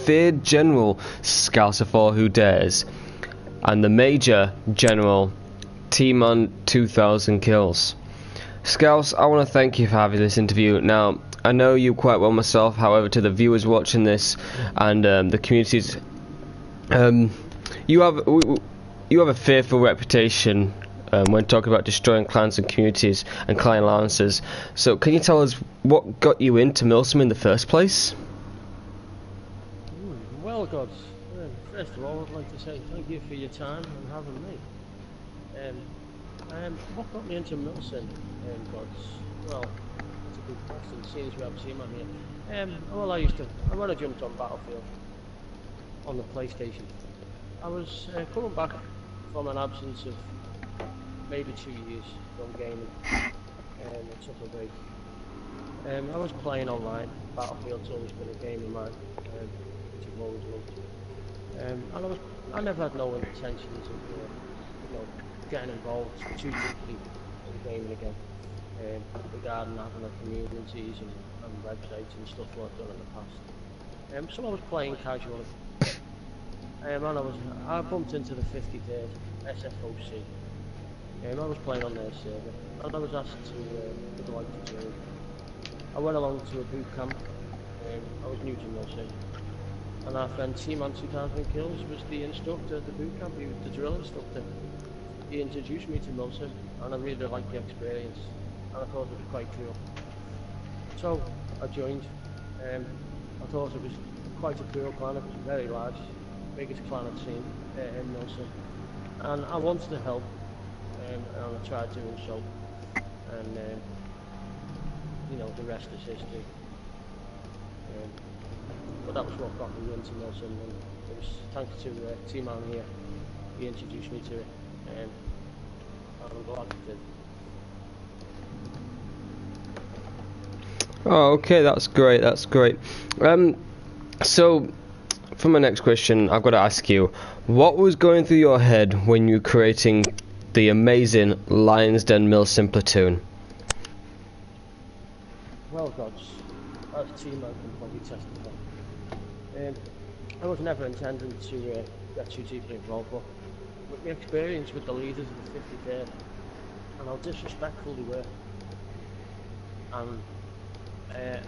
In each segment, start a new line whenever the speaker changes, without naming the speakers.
feared General Scouse4whodares and the Major General T-Man 2000 kills. Scouse, I want to thank you for having this interview. Now, I know you quite well myself, however, to the viewers watching this and the communities, you have a fearful reputation when talking about destroying clans and communities and clan alliances. So can you tell us what got you into milsim in the first place?
Well, gods, first of all, I'd like to say thank you for your time and having me. What got me into milsim, gods? Well, that's a good question, seeing as we have T-Man here. Well, when I jumped on Battlefield on the PlayStation, I was coming back from an absence of maybe 2 years from gaming. I took a break. I was playing online. Battlefield's always been a game of mine, which I've always loved. And I never had no intentions of, getting involved too deeply in gaming again. Regarding having a communities and websites and stuff like I've done in the past. So I was playing casually. And I bumped into the 53rd SFOC. I was playing on their server, and I was asked to would I like to join. I went along to a boot camp. I was new to milsim, and our friend T-Man 2000 kills was the instructor at the boot camp. He was the drill instructor. He introduced me to milsim, and I really liked the experience, and I thought it was quite cool. So I joined. I thought it was quite a cool clan. It was very large, biggest clan I'd seen in milsim, and I wanted to help. And I tried doing so, and the rest is history. But that was what got me into milsim, and it was thanks to T-Man here. He introduced me to it, and I'm glad he did.
Oh, okay, that's great. That's great. So, for my next question, I've got to ask you, what was going through your head when you were creating the amazing Lion's Den milsim platoon?
Well, gods, as T-Man can probably testify. I was never intending to get too deeply involved, but with my experience with the leaders of the 53rd and how disrespectful they were, and it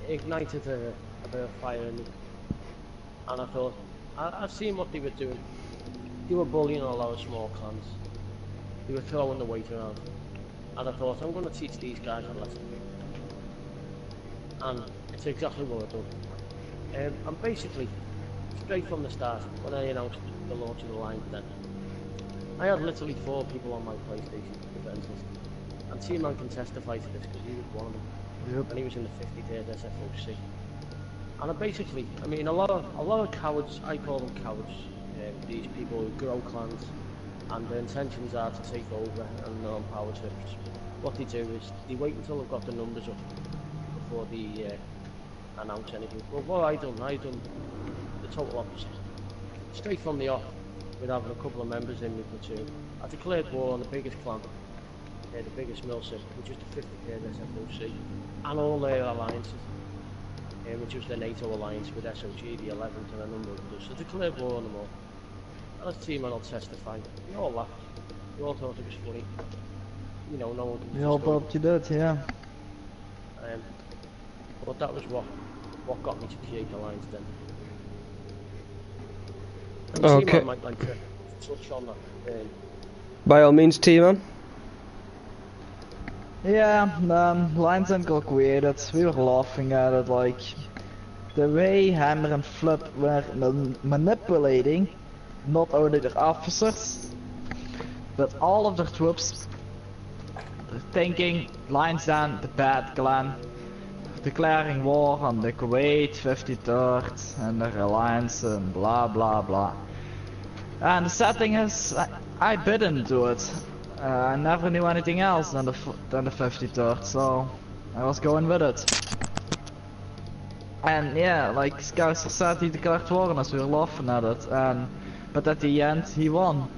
ignited a bit of fire in me. And I thought, I'd seen what they were doing. They were bullying a lot of small clans. They were throwing the weight around, and I thought, I'm going to teach these guys a lesson. And it's exactly what I've done. And basically, straight from the start, when I announced the launch of the Lion's Den, I had literally 4 people on my PlayStation defense list. And T-Man can testify to this because he was one of them. Yep. And he was in the 53rd SFOC. And a lot of cowards, I call them cowards, these people who grow clans, and their intentions are to take over and on power trips. What they do is they wait until they've got the numbers up before they announce anything. Well, what I done the total opposite. Straight from the off, with having a couple of members in my platoon, I declared war on the biggest clan, the biggest milsim, which is the 53rd SFOC, and all their alliances, which was the NATO alliance with SOG, the 11th, and a number of others. So I declared war on them all. As T-Man will testify, we all laughed. We all thought it was funny. No one could.
We all thought you did, yeah.
But that was what got me to create the Lion's Den. And
Okay.
T-Man might like to touch on that.
By all means, T-Man.
Yeah, Lion's Den got created. We were laughing at it, like the way Hammer and Flip were manipulating not only their officers, but all of their troops, thinking Lion's Den, the bad clan, declaring war on the Kuwait 53rd and their alliance and blah blah blah. And the sad thing is, I bit into it. I never knew anything else than the 53rd, so I was going with it. And yeah, like Scouse said, he declared war on us, we were laughing at it, but at the end he won.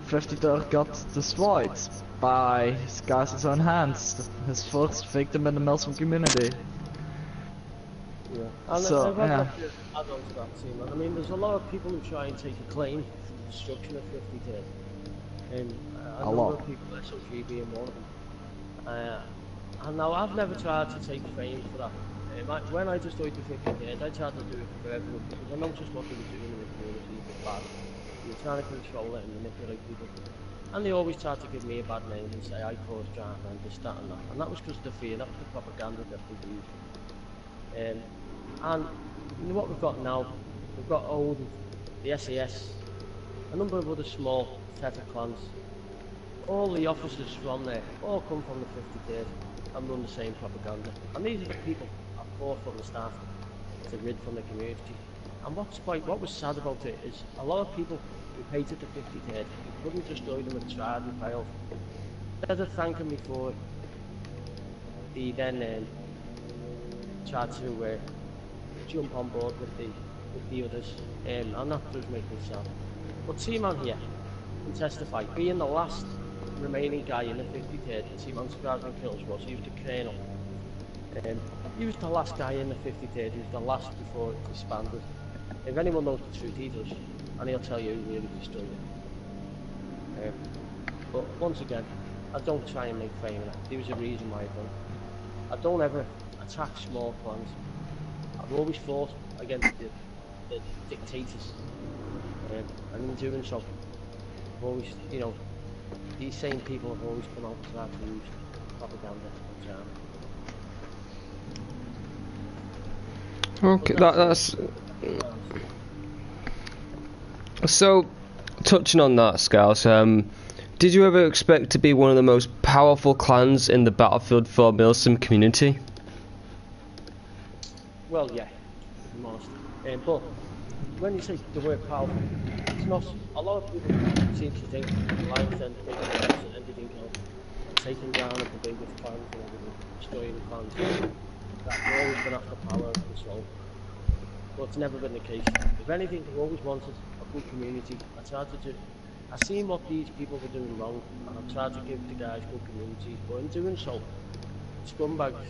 53rd got destroyed by Scouse's own hands, his first victim in the milsim community.
Yeah. And
So,
I've got
yeah.
to add on to that team. I mean, there's a lot of people who try and take a claim for the destruction of 50k. A
A
number
lot.
of people, SOG being one of them. And now I've never tried to take fame for that. When I destroyed the 50k, I tried to do it for everyone because I noticed what they were doing in the community was bad. They were trying to control it and manipulate people. And they always tried to give me a bad name and say I caused drama and this, that and that. And that was because of the fear, that was the propaganda that they used. And what we've got now, we've got Odin, the SAS, a number of other small tether clans. All the officers from there all come from the 50k and run the same propaganda. And these are the people I fought from the start to rid from the community. And what was sad about it is a lot of people who hated the 50k, who couldn't destroy them and tried and failed, instead of thanking me for it, they then tried to jump on board with the others, and that does make me sad. But T-Man here can testify, being the last remaining guy in the 50k that T-Man survived and kills was, he was the colonel. He was the last guy in the 50k, he was the last before it disbanded. If anyone knows the truth, he does, and he'll tell you who really destroyed it. But once again, I don't try and make fame of it. There was a reason why I don't. I don't ever attack small clans. I've always fought against the dictators, and in doing so, I've always, these same people have always come out to try to use propaganda and drama.
Okay, that's so. Touching on that, Scouse, did you ever expect to be one of the most powerful clans in the Battlefield 4 milsim community?
Well, yeah, to be honest. But when you say the word powerful, it's not. A lot of people seem to think Lions and everything else, taking down the biggest clans and everything, destroying the clans. That's always been after power and control. But it's never been the case. If anything, I've always wanted a good community. I seen what these people were doing wrong, and I tried to give the guys good communities. But in doing so, scumbags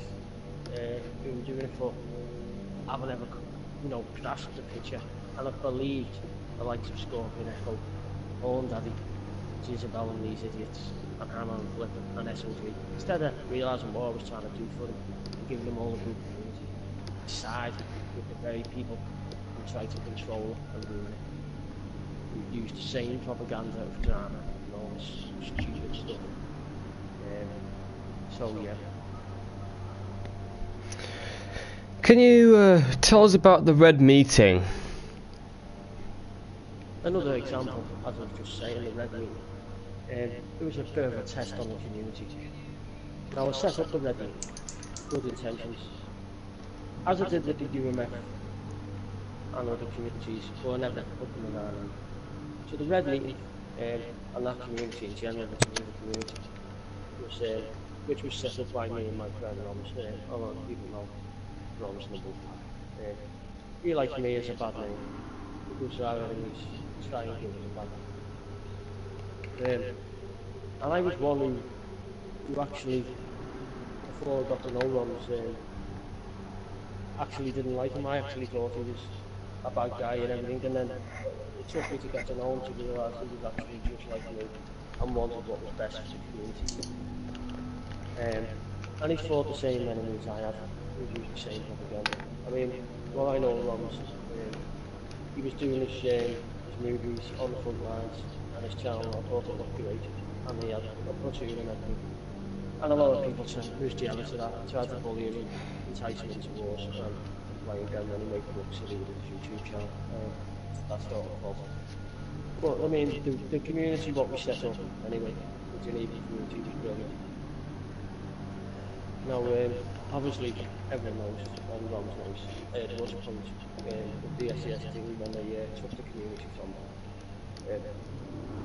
who were doing it for haven't ever, grasped the picture, and I've believed the likes of Scorpion, Echo, Owen Daddy, Isabel and these idiots, and Hammer and Flipper and SOG. Instead of realising what I was trying to do for them, and giving them all a good community, I sided with the very people who tried to control it and ruin it. Who used the same propaganda of drama and all this stupid stuff. So yeah.
Can you tell us about the Red Meeting?
Another example, as I was just saying, the Red Meeting. It was a bit of a test on the community. Now I set up the Red Meeting, good intentions, as I did with the UMF and other communities, but I never put them in Ireland. So the Red Meeting and that community in general, the community, was, which was set up by me and my friend Roms. A lot of people know Roms and the book. He likes me as a bad name, because our enemies try and give us a bad name. And I was one who actually, before I got to know Roms, actually didn't like him. I actually thought he was a bad guy and everything, and then it took me to get to know him to realise he was actually just like me and wanted what was best for the community. And he fought the same enemies I have. He used the same propaganda. I mean, what I know of Ron was he was doing his movies on the front lines, and his channel, I thought it looked great, and he had a platoon and everything. And a lot of people was jealous of that, tried to bully him and entice him into wars and playing down and he made him look silly with his YouTube channel. That's not a fault. But I mean, the community, what we set up anyway, the Geneva community was brilliant. Now, obviously, everyone knows, and Ron knows, there was a point with the SES thing when they took the community from them.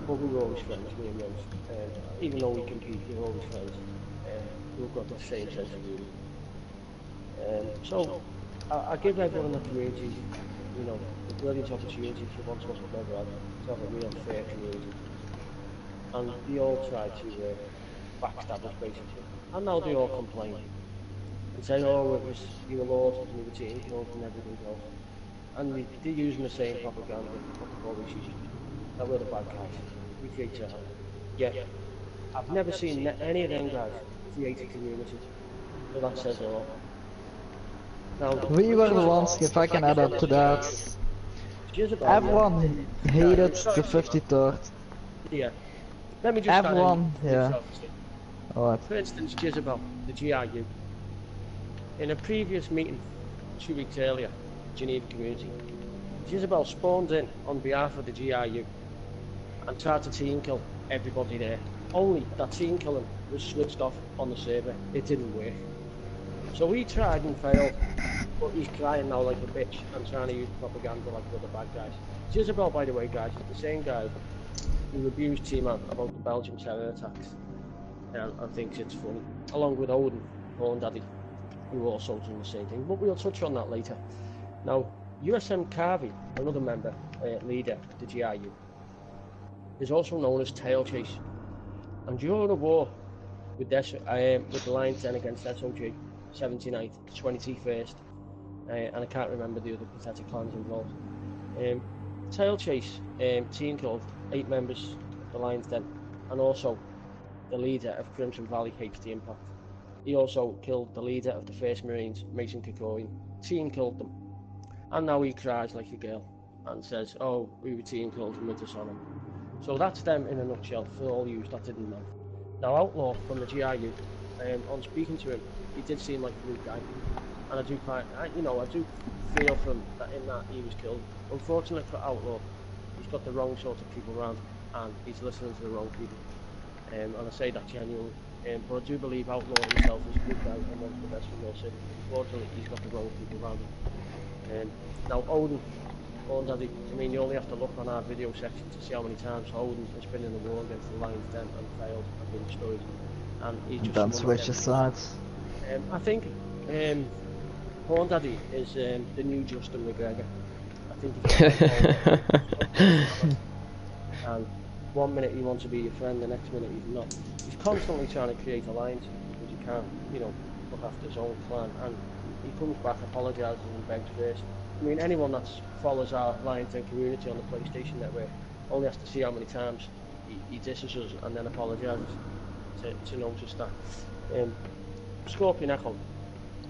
But we were always friends, me and Rose. Even though we compete, we were always friends. We've got the same sense of humour. So, I give everyone in the community, a brilliant opportunity for once what we've ever had, to have a real fair community. And they all try to backstab us basically. And now they all complain. and saying, oh, it was you were lost and we were team killed and everything else. And they're using the same propaganda what they've always used. That we're the bad guys. We create terror. Yeah. I've never seen any of them guys create a community. So that says it all. Now,
We were the ones, if I can add up to that. Everyone hated the 53rd.
Yeah. Let me just
Everyone, yeah. Alright.
For instance, Jezebel, the GRU. In a previous meeting 2 weeks earlier, Geneva community, Jezebel spawned in on behalf of the GRU and tried to team kill everybody there. Only that team killing was switched off on the server. It didn't work. So he tried and failed, but he's crying now like a bitch and trying to use propaganda like the other bad guys. Jezebel, by the way, guys, is the same guy who abused T-Man about the Belgian terror attacks and thinks it's funny, along with Odin, Horn Daddy, who also done the same thing, but we'll touch on that later. Now, USM Carvey, another member, leader of the GRU, is also known as Tail Chase, and during the war with the Lions Den against SOG, 79th, 21st, and I can't remember the other pathetic clans involved. Tail Chase team killed 8 members of the Lions Den, and also the leader of Crimson Valley HD Impact. He also killed the leader of the 1st Marines, Mason Kikorian. Team killed them. And now he cries like a girl and says, oh, we were team killed and we're dishonored. So that's them in a nutshell for all you that didn't know. Now Outlaw from the GRU, on speaking to him, he did seem like a good guy. And I do feel for him that in that he was killed. Unfortunately for Outlaw, he's got the wrong sort of people around and he's listening to the wrong people. And I say that genuinely. But I do believe Outlaw himself is a good guy and wants the best for Milsim. Unfortunately, he's got the wrong people around him. Now Odin, Daddy, I mean, you only have to look on our video section to see how many times Odin has been in the war against the Lions Den and failed and been destroyed. And he's just
Don't switch your sides.
I think Horn Daddy is the new Justin McGregor. I think he's and one minute he wants to be your friend, the next minute he's not. He's constantly trying to create alliances because he can't, look after his own clan. And he comes back, apologises and begs first. I mean, anyone that follows our Lions Den community on the PlayStation Network only has to see how many times he disses us and then apologises to notice that. Scorpion Echo,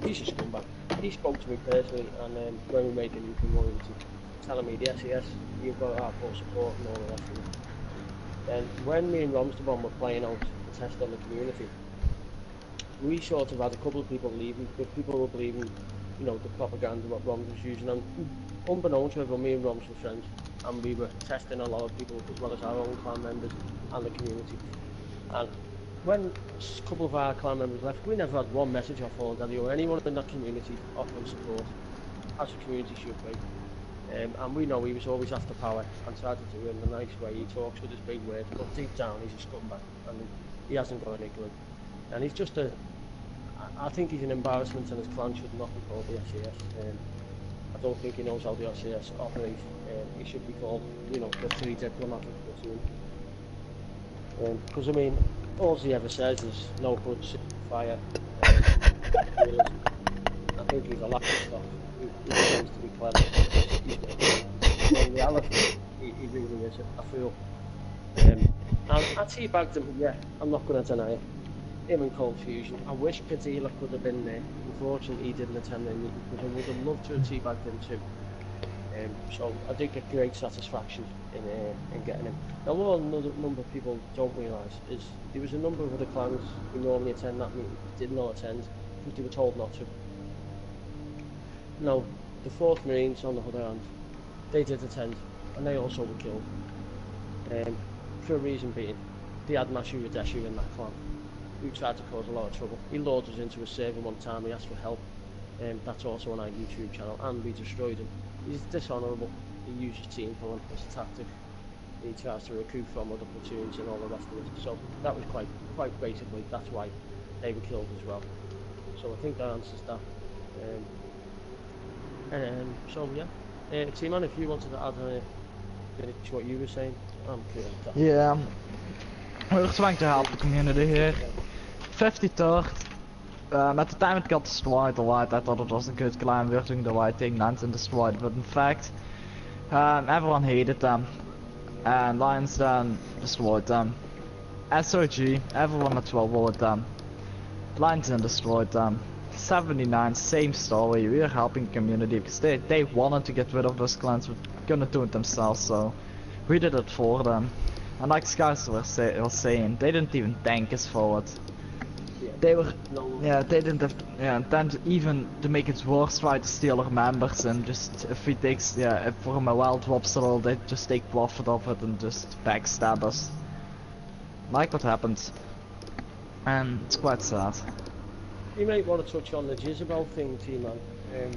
he's a scumbag. He spoke to me personally and when we made the new community, telling me, yes, you've got our full support and all the rest of it. Then when me and Romstabon were playing out the test on the community, we sort of had a couple of people leaving, because people were believing, the propaganda what Roms was using, and unbeknownst to everyone, me and Roms were friends, and we were testing a lot of people as well as our own clan members and the community. And when a couple of our clan members left, we never had one message off Horn Daddy or anyone in that community offering support, as a community should be. And we know he was always after power and tried to do it in a nice way. He talks with his big words, but deep down he's a scumbag and he hasn't got any glue. And he's just I think he's an embarrassment and his clan should not be called the SAS. I don't think he knows how the SAS operates. He should be called, the Free Diplomatic Platoon. Because I mean, all he ever says is no hoods, fire. I think he's a lack of stuff. He pretends to be clever. In reality, he really is a fool. And I teabagged him, yeah, I'm not going to deny it. Him and Cold Fusion. I wish Padilla could have been there. Unfortunately, he didn't attend the meeting because I would have loved to have teabagged him too. So I did get great satisfaction in getting him. Now, what another number of people don't realise is there was a number of other clans who normally attend that meeting did not attend because they were told not to. Now, the 4th Marines, on the other hand, they did attend, and they also were killed. For a reason being, they had Mashu Radeshu in that clan, who tried to cause a lot of trouble. He lured us into a server one time, he asked for help. That's also on our YouTube channel, and we destroyed him. He's dishonourable. He uses team killing as a tactic. He tries to recruit from other platoons and all the rest of it. So that was quite basically, that's why they were killed as well. So I think that answers that. So yeah, T-Man, if you wanted to add finish what you were saying, I'm clear with that.
Yeah, we're trying to help the community here. 53rd, At the time it got destroyed a lot, I thought it was a good clan, we were doing the right thing, Lantern destroyed, but in fact, everyone hated them, and Lions then destroyed them. SOG, everyone had trouble with them. Lions then destroyed them. 79, same story, we were helping the community, because they wanted to get rid of those clans, but couldn't do it themselves, so we did it for them. And like Scouse was saying, they didn't even thank us for it. They were, yeah, they didn't have, yeah, and then even to make it worse, try to steal our members and just, if we take, yeah, if for a morale drops at all, they just take profit of it and just backstab us. Like what happened. And it's quite sad.
You might want to touch on the Jezebel thing, T-Man,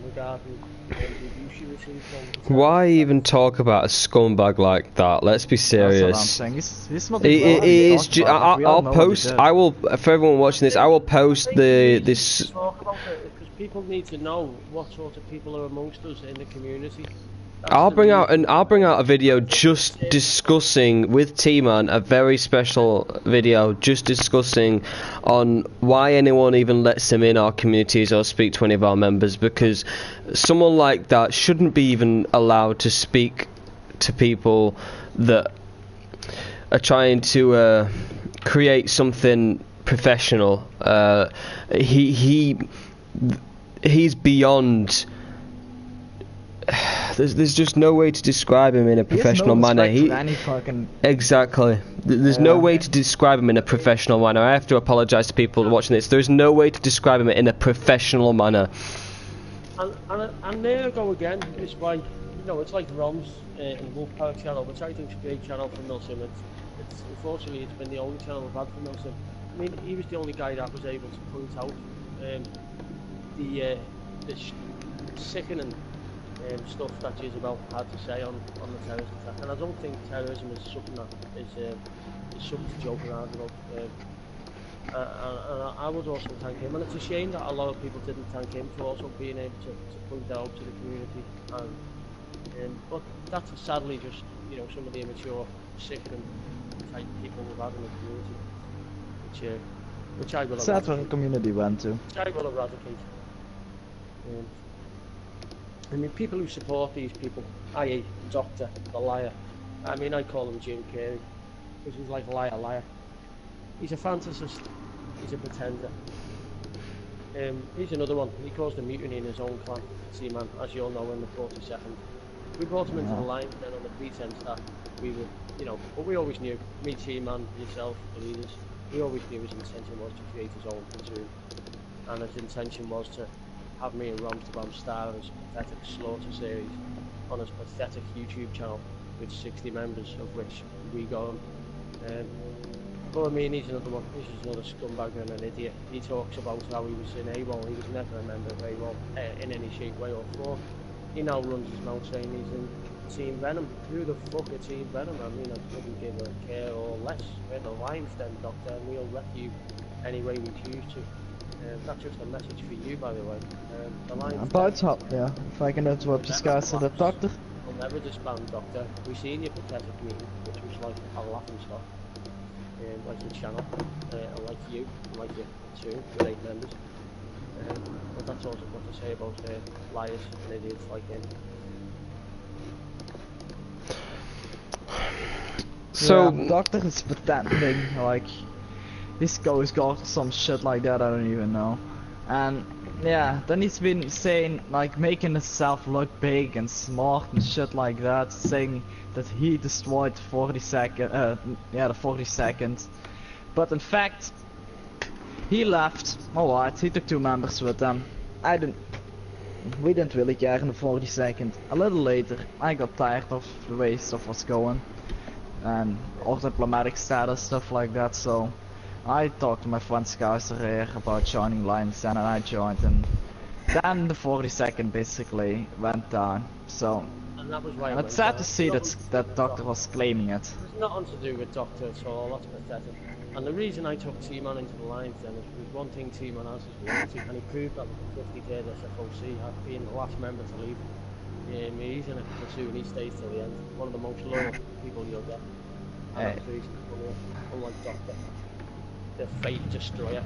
regarding the abuse you received from...
Why even talk about a scumbag like that? Let's be serious.
That's what I'm saying. He's not
I'll post. I will, for everyone watching this, I will post this.
Talk about it, because people need to know what sort of people are amongst us in the community.
I'll bring out a video just discussing with T-Man a very special video just discussing on why anyone even lets him in our communities or speak to any of our members, because someone like that shouldn't be even allowed to speak to people that are trying to create something professional. He's beyond. There's just no way to describe him in a professional manner. Exactly. There's no way to describe him in a professional manner. I have to apologise to people watching this. There's no way to describe him in a professional manner.
And there I go again. It's why, you know, it's like Rom's in Wolfpack channel, which I think is a great channel for milsim. It's unfortunately it's been the only channel I've had for milsim. I mean, he was the only guy that was able to point out the sickening stuff that Jezebel had to say on the terrorist attack, and I don't think terrorism is something that is something to joke around about. And I would also thank him, and it's a shame that a lot of people didn't thank him for also being able to point that out to the community. But that's sadly just, you know, some of the immature, sickening type people we've had in the community, which I will eradicate.
Sad where the community went to.
Which I will eradicate. I mean, people who support these people, i.e. Doctor, the liar. I mean, I call him Jim Carrey, because he's like liar. He's a fantasist. He's a pretender. Here's another one. He caused a mutiny in his own clan, T-Man, as you all know, in the 42nd. We brought him into the line then on the pretense that we would, you know, but we always knew, me, T-Man, yourself, the leaders, we always knew his intention was to create his own platoon. And his intention was to have me and Romstabam star in his pathetic slaughter series on his pathetic YouTube channel with 60 members, of which we got him. But I mean, he's another one. He's just another scumbag and an idiot. He talks about how he was in AWOL. He was never a member of AWOL in any shape, way or form. He now runs his mouth saying he's in Team Venom. Who the fuck are Team Venom? I mean, I couldn't give a care or less. We're the Lions then, Doctor, and we'll wreck you any way we choose to. That's just a message for you, by the way. The Lions
yeah, if I can interrupt this guy, so the Doctor.
We'll never disband, Doctor. We've seen your pathetic meeting, which was like a laughing stock. Like your channel, and like you, and like your platoon with 8 members. But that's also what to say about liars and idiots like him.
So,
yeah, Doctor is pretending, like, this guy's got some shit like that, I don't even know. And yeah, then he's been saying, like, making himself look big and smart and shit like that, saying that he destroyed the 42nd. But in fact, he left. Alright, he took 2 members with him. We didn't really care in the 42nd. A little later, I got tired of the way stuff was going. And all diplomatic status, stuff like that, so I talked to my friend Scouse4whodares about joining Lions, and I joined, and then the 42nd basically went down. So,
and that was why
it's sad to see that Doctor was claiming it.
It's nothing to do with Doctor at all, that's pathetic. And the reason I took T-Man into the Lions then is because one thing T-Man has is loyalty, and he proved that with the 53rd SFOC, being the last member to leave. He's in a platoon, he stays till the end. One of the most loyal people you'll get. And that's the reason, unlike Doctor, the fate destroyer.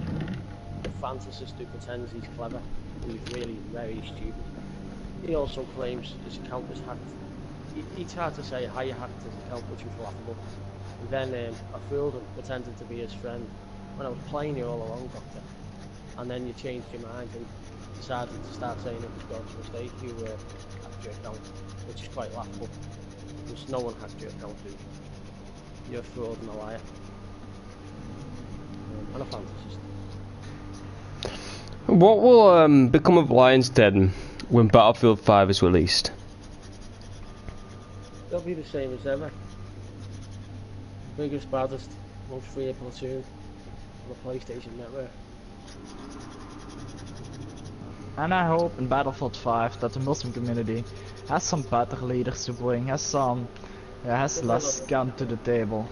the fantasist who pretends he's clever, who's really very stupid. He also claims his account was hacked. He tried to say how you hacked his account, which was laughable. And then I fooled him, pretending to be his friend, when I was playing you all along, Doctor. And then you changed your mind and decided to start saying it was God's mistake. You hacked your account, which is quite laughable. Because no one hacked your account, dude. You're a fraud and a liar. And a fantasist.
What will become of Lion's Den when Battlefield 5 is released?
They'll be the same as ever. Biggest, baddest, most free platoon on the PlayStation network.
And I hope in Battlefield 5 that the Muslim community has some better leaders to bring, has less gun to the table.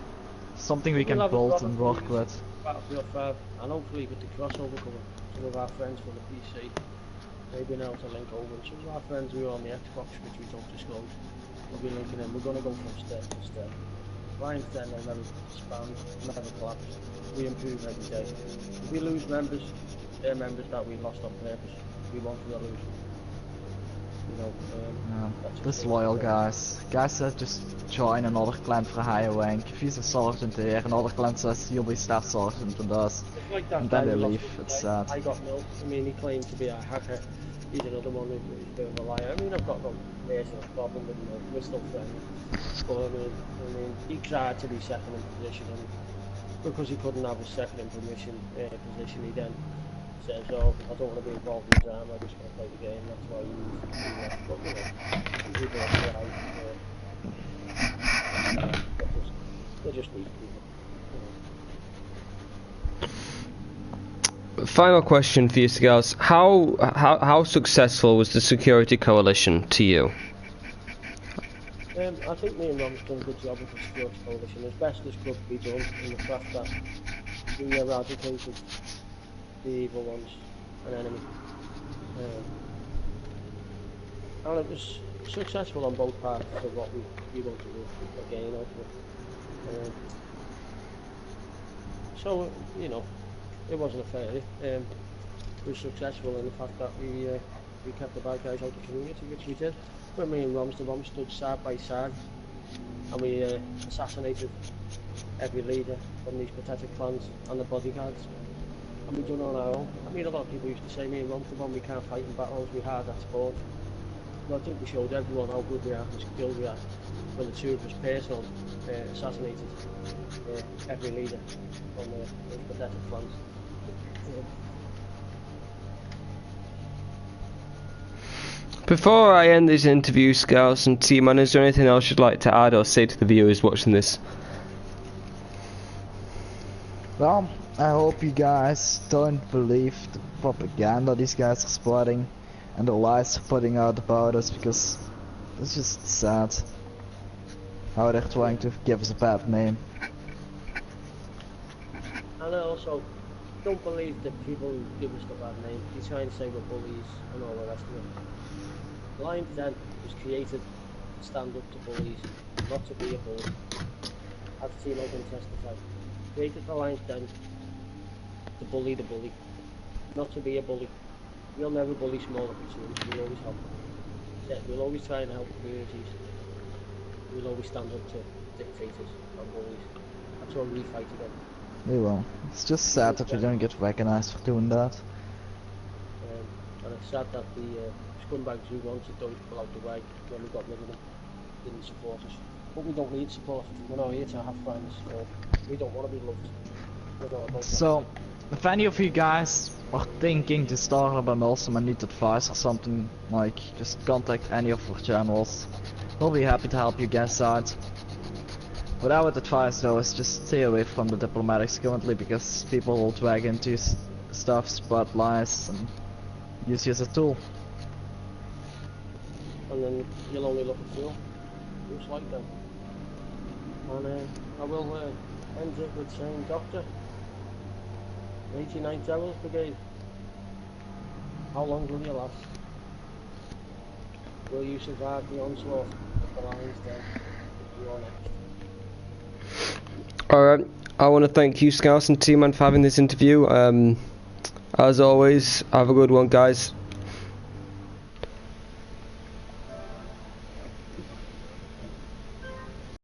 Something we can build and work with.
Battlefield 5, and hopefully with the crossover coming, some of our friends from the PC, they've been able to link over, and some of our friends who are on the Xbox, which we don't disclose, we'll be linking in. We're going to go from step to step. Lion's Den will never expand, never collapse. We improve every day. If we lose members, they're members that we lost on purpose. We won't lose. You know,
disloyal guys. Guys that just join another clan for a higher rank. If he's a sergeant here, another clan says he'll be staff sergeant with us.
Like that
and then they leave. It's sad.
I got milk. I mean, he claimed to be a hacker. He's another one who's a bit of a liar. I mean, I've got no personal problem with him. We're still friends. But I mean, he tried to be second in position, and because he couldn't have a second in position, he then says, "Oh, I don't want to be involved in the drama. I just want to play the game." That's why he but, you know, people are right. They're just weak people.
Final question for you, Scouse. How successful was the security coalition to you?
I think me and Rom's done a good job with the security coalition, as best as could be done, in the fact that we eradicated the evil ones, an enemy. And it was successful on both parts of what we wanted to gain out of it. So, you know, it wasn't a failure. It was successful in the fact that we kept the bad guys out of the community, which we did. When me and Rom stood side by side, and we assassinated every leader from these pathetic clans and the bodyguards. And we done it on our own. I mean, a lot of people used to say me and Rom we can't fight in battles, we hard at sport. But I think we showed everyone how good we are, how skilled we are, when the two of us personally assassinated every leader from those pathetic clans.
Before I end this interview, Scouse and T-Man, is there anything else you'd like to add or say to the viewers watching this?
Well, I hope you guys don't believe the propaganda these guys are spreading and the lies they're putting out about us, because it's just sad how they're trying to give us a bad name.
And also, don't believe the people who give us the bad name. You're trying to say we're bullies and all the rest of it. Lion's Den was created to stand up to bullies, not to be a bully. As Timo can testify. Created the Lion's Den to bully the bully, not to be a bully. We'll never bully smaller platoons, we'll always help them. We'll always try and help communities. We'll always stand up to dictators and bullies. That's what we fight against.
We will. It's just sad that we don't get recognized for doing that.
And it's sad that the scumbags who wanted those people out the way when we got rid of them didn't support us. But we don't need support. We're not here to have friends. We don't want to be loved.
So, if any of you guys are thinking to start up a milsim and need advice or something, like, just contact any of our channels. We'll be happy to help you guys out. What I would advise though is just stay away from the diplomatics currently, because people will drag into stuff, spread lies, and use you as a tool.
And then you'll only look a fool, just like them. And I will end it with saying, Doctor, 89th Hours Brigade, how long will you last? Will you survive the onslaught of the Lion's Den? You are next.
Alright, I want to thank you, Scouse and T-Man, for having this interview. As always, have a good one, guys.